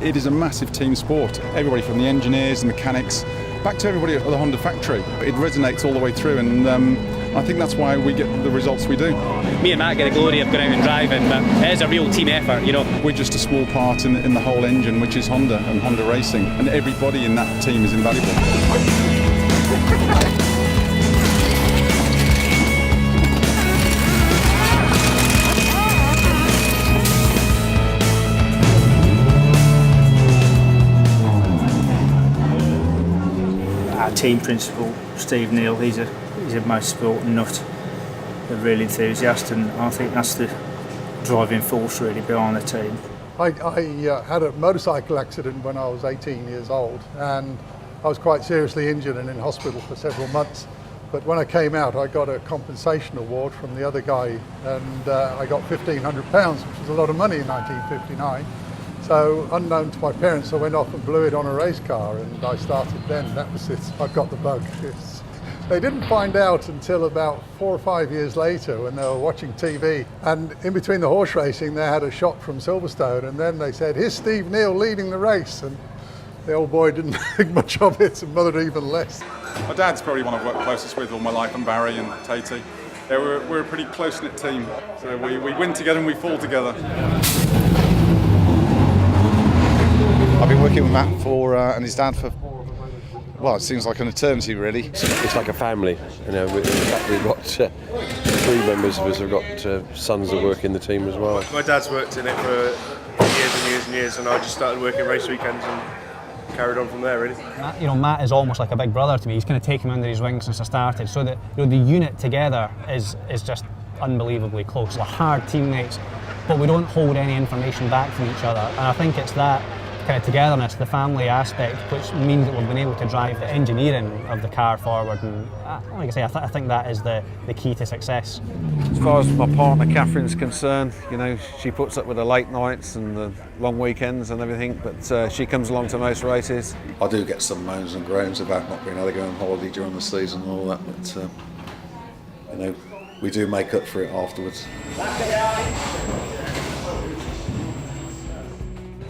It is a massive team sport. Everybody from the engineers, mechanics, back to everybody at the Honda factory. It resonates all the way through, and I think that's why we get the results we do. Me and Matt get the glory of going out and driving, but it is a real team effort, you know. We're just a small part in the whole engine, which is Honda and Honda Racing, and everybody in that team is invaluable. Our team principal, Steve Neal, he's a motorsport nut, a real enthusiast, and I think that's the driving force really behind the team. I had a motorcycle accident when I was 18 years old, and I was quite seriously injured and in hospital for several months. But when I came out, I got a compensation award from the other guy, and I got £1,500, which was a lot of money in 1959. So, unknown to my parents, I went off and blew it on a race car, and I started then. That was it. I got the bug. They didn't find out until about 4 or 5 years later when they were watching TV. And in between the horse racing, they had a shot from Silverstone, and then they said, "Here's Steve Neal leading the race." And the old boy didn't think much of it, and mother even less. My dad's probably one I've worked closest with all my life, and Barry and Tatey. Yeah, we're a pretty close-knit team, so we win together and we fall together. I've been working with Matt and his dad for, well, it seems like an eternity really. It's like a family, you know. We've got 3 members of us have got sons that work in the team as well. My dad's worked in it for years and years and years, and I just started working race weekends and carried on from there really. Matt is almost like a big brother to me. He's kind of taken me under his wing since I started, so that the unit together is just unbelievably close. We're hard teammates, but we don't hold any information back from each other, and I think it's that kind of togetherness, the family aspect, which means that we've been able to drive the engineering of the car forward, and like I say, I think that is the key to success. As far as my partner Catherine's concerned, she puts up with the late nights and the long weekends and everything, but she comes along to most races. I do get some moans and groans about not being able to go on holiday during the season and all that, but we do make up for it afterwards.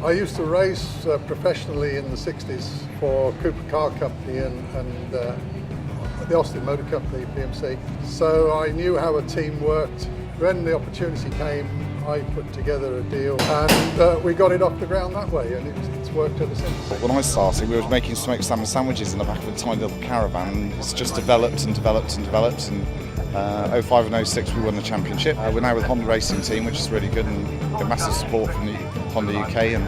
I used to race professionally in the 60s for Cooper Car Company and the Austin Motor Company, PMC. So I knew how a team worked. When the opportunity came, I put together a deal, and we got it off the ground that way, and it's worked ever since. When I started, we were making smoked salmon sandwiches in the back of a tiny little caravan, and it's just developed and developed and developed, and 05 and 06 we won the championship. We're now with the Honda Racing team, which is really good, and get massive support from the Honda UK, and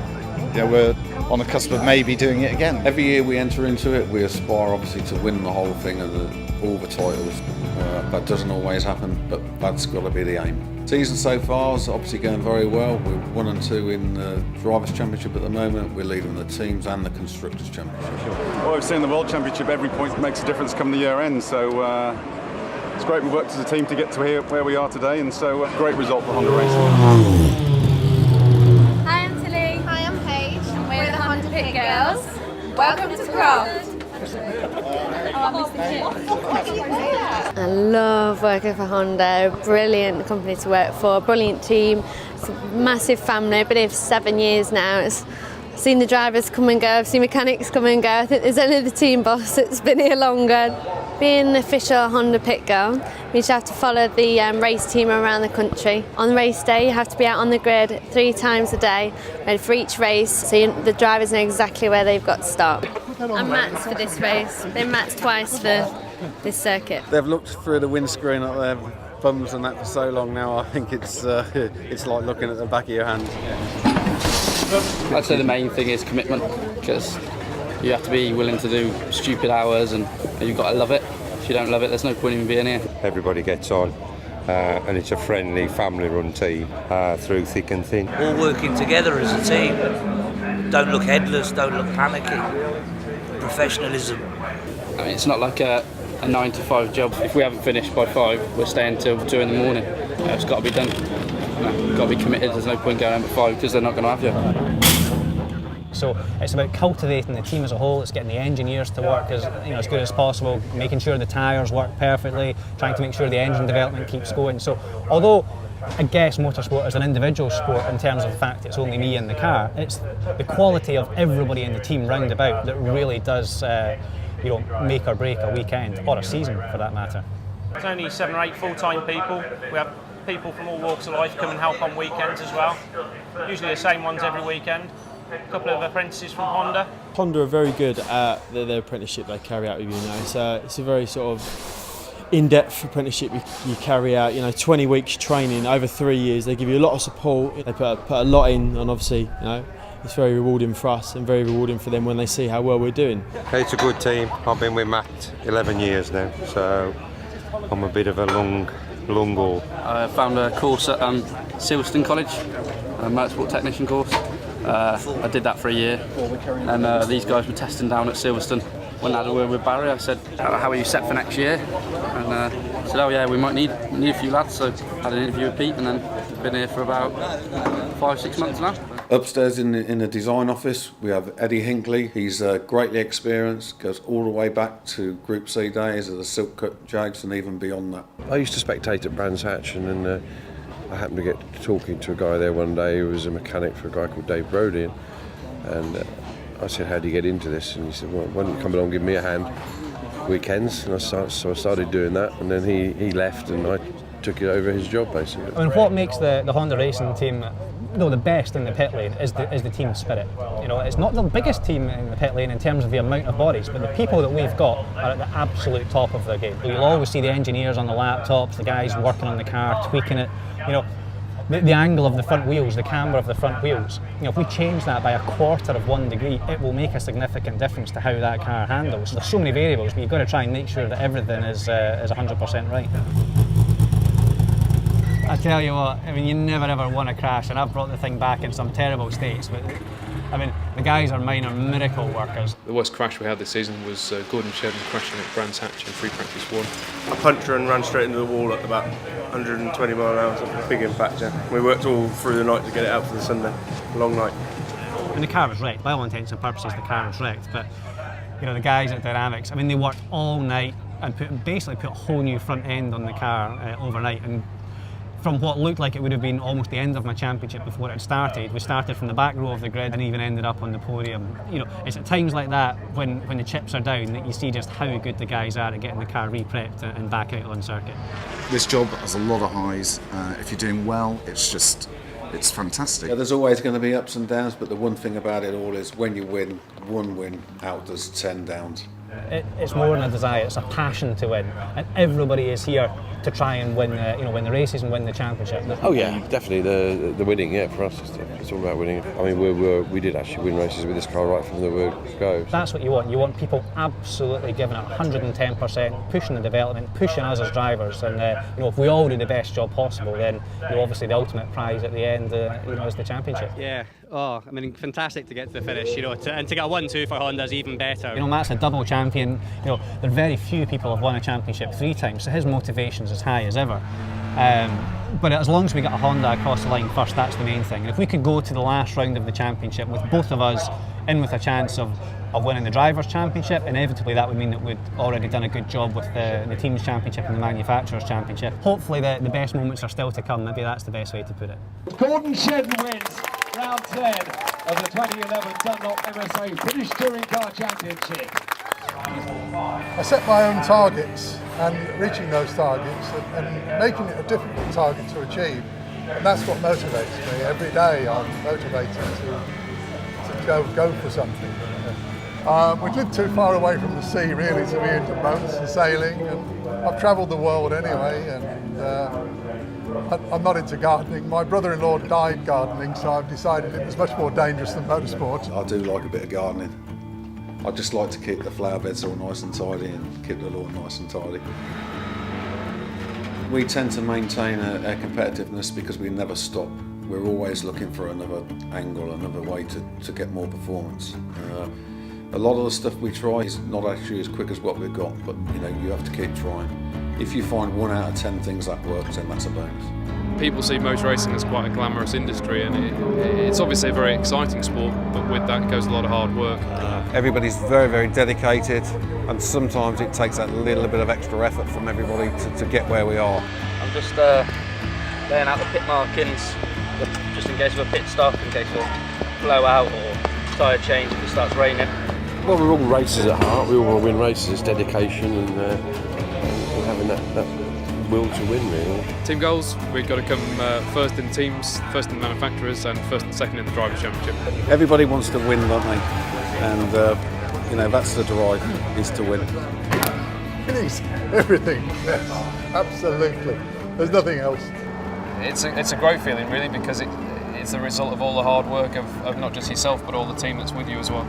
we're on the cusp of maybe doing it again. Every year we enter into it, we aspire obviously to win the whole thing and all the titles. That doesn't always happen, but that's got to be the aim. Season so far is obviously going very well. We're 1 and 2 in the Drivers' Championship at the moment. We're leading the teams and the Constructors' Championship. Well, we've seen the World Championship, every point makes a difference come the year end, so it's great we worked as a team to get to here where we are today, and so great result for Honda Racing. Girls, welcome to Craft. I love working for Honda, brilliant company to work for, brilliant team, it's a massive family. I've been here for 7 years now. I've seen the drivers come and go, I've seen mechanics come and go. I think there's only the team boss that's been here longer. Being an official Honda pit girl means you have to follow the race team around the country. On race day, you have to be out on the grid 3 times a day, ready for each race, so the drivers know exactly where they've got to stop. I'm Matt's for this race, been Matt's twice for this circuit. They've looked through the windscreen at their bums and that for so long now, I think it's like looking at the back of your hand. I'd say the main thing is commitment, because you have to be willing to do stupid hours, and you've got to love it. If you don't love it, there's no point in being here. Everybody gets on, and it's a friendly, family-run team through thick and thin. All working together as a team. Don't look headless, don't look panicky. Professionalism. I mean, it's not like a 9-to-5 job. If we haven't finished by 5, we're staying till 2 in the morning. It's got to be done. You've got to be committed. There's no point going home at 5 because they're not going to have you. So it's about cultivating the team as a whole. It's getting the engineers to work as good as possible, making sure the tyres work perfectly, trying to make sure the engine development keeps going. So although I guess motorsport is an individual sport in terms of the fact it's only me in the car. It's the quality of everybody in the team round about that really does make or break a weekend, or a season for that matter. There's only 7 or 8 full-time people. We have people from all walks of life come and help on weekends as well. Usually the same ones every weekend. A couple of apprentices from Honda. Honda are very good at their apprenticeship they carry out with you now. It's a very sort of in-depth apprenticeship you carry out. 20 weeks training over 3 years. They give you a lot of support. They put a lot in, and obviously, it's very rewarding for us and very rewarding for them when they see how well we're doing. It's a good team. I've been with Matt 11 years now, so I'm a bit of a long haul. I found a course at Silverstone College, a motorsport technician course. I did that for a year, and these guys were testing down at Silverstone. When I had a word with Barry, I said, "How are you set for next year?" And he said, "Oh yeah, we might need a few lads." So I had an interview with Pete, and then been here for about 5-6 months now. Upstairs in the design office, we have Eddie Hinkley. He's greatly experienced, goes all the way back to Group C days of the Silk Cut Jags and even beyond that. I used to spectate at Brands Hatch, and then I happened to get talking to a guy there one day who was a mechanic for a guy called Dave Brody, and I said, "How do you get into this?" And he said, "Well, why don't you come along and give me a hand weekends?" And so I started doing that, and then he left and I took it over his job basically. I mean, what makes the Honda racing team the best in the pit lane is the team spirit. It's not the biggest team in the pit lane in terms of the amount of bodies, but the people that we've got are at the absolute top of their game. You'll always see the engineers on the laptops, the guys working on the car, tweaking it. The angle of the front wheels, the camber of the front wheels. If we change that by 1/4 of 1 degree, it will make a significant difference to how that car handles. There's so many variables, but you've got to try and make sure that everything is 100% right. I tell you what, you never ever want to crash, and I've brought the thing back in some terrible states, but the guys are minor miracle workers. The worst crash we had this season was Gordon Shedden crashing at Brands Hatch in free practice 1. A puncture and ran straight into the wall at about 120 mile an hour, something big impact. Yeah. We worked all through the night to get it out for the Sunday, long night. And the car was wrecked, by all intents and purposes the car was wrecked, but the guys at Dynamics, they worked all night and basically put a whole new front end on the car overnight, and from what looked like it would have been almost the end of my championship before it started. We started from the back row of the grid and even ended up on the podium. It's at times like that when the chips are down that you see just how good the guys are at getting the car re-prepped and back out on circuit. This job has a lot of highs. If you're doing well, it's fantastic. Yeah, there's always going to be ups and downs, but the one thing about it all is when you win, 1 win outdoes 10 downs. It's more than a desire, it's a passion to win, and everybody is here to try and win win the races and win the championship. Oh yeah, definitely the winning. Yeah, for us it's all about winning. We did actually win races with this car right from the word go. That's what you want. You want people absolutely giving it 110%, pushing the development, pushing us as drivers, and if we all do the best job possible, then obviously the ultimate prize at the end is the championship. Yeah. Oh, fantastic to get to the finish, and to get a 1-2 for Honda is even better. Matt's a double champion. There are very few people have won a championship 3 times, so his motivation's as high as ever. But as long as we get a Honda across the line first, that's the main thing. And if we could go to the last round of the championship with both of us in with a chance of winning the Drivers' Championship, inevitably that would mean that we'd already done a good job with the Teams' Championship and the Manufacturers' Championship. Hopefully the best moments are still to come, maybe that's the best way to put it. Gordon Shedden wins round 10 of the 2011 Dunlop MSA British Touring Car Championship. I set my own targets, and reaching those targets and making it a difficult target to achieve, and that's what motivates me. Every day I'm motivated to go for something. We live too far away from the sea really to be into boats and sailing, and I've travelled the world anyway, and I'm not into gardening. My brother-in-law died gardening, so I've decided it was much more dangerous than motorsport. I do like a bit of gardening. I just like to keep the flower beds all nice and tidy and keep the lawn nice and tidy. We tend to maintain a competitiveness because we never stop. We're always looking for another angle, another way to get more performance. A lot of the stuff we try is not actually as quick as what we've got, but you have to keep trying. If you find 1 out of 10 things that works, then that's a bonus. People see motor racing as quite a glamorous industry, and it's obviously a very exciting sport, but with that goes a lot of hard work. Everybody's very, very dedicated, and sometimes it takes that little bit of extra effort from everybody to get where we are. I'm just laying out the pit markings, just in case of a pit stop, in case of a blowout or tyre change if it starts raining. Well, we're all racers at heart. We all want to win races. It's dedication and having that will to win, really. Team goals, we've got to come first in teams, first in the manufacturers and first and second in the Drivers' Championship. Everybody wants to win, don't they? And that's the drive, is to win. It is everything, yes, absolutely. There's nothing else. It's a great feeling, really, because it's the result of all the hard work of not just yourself but all the team that's with you as well.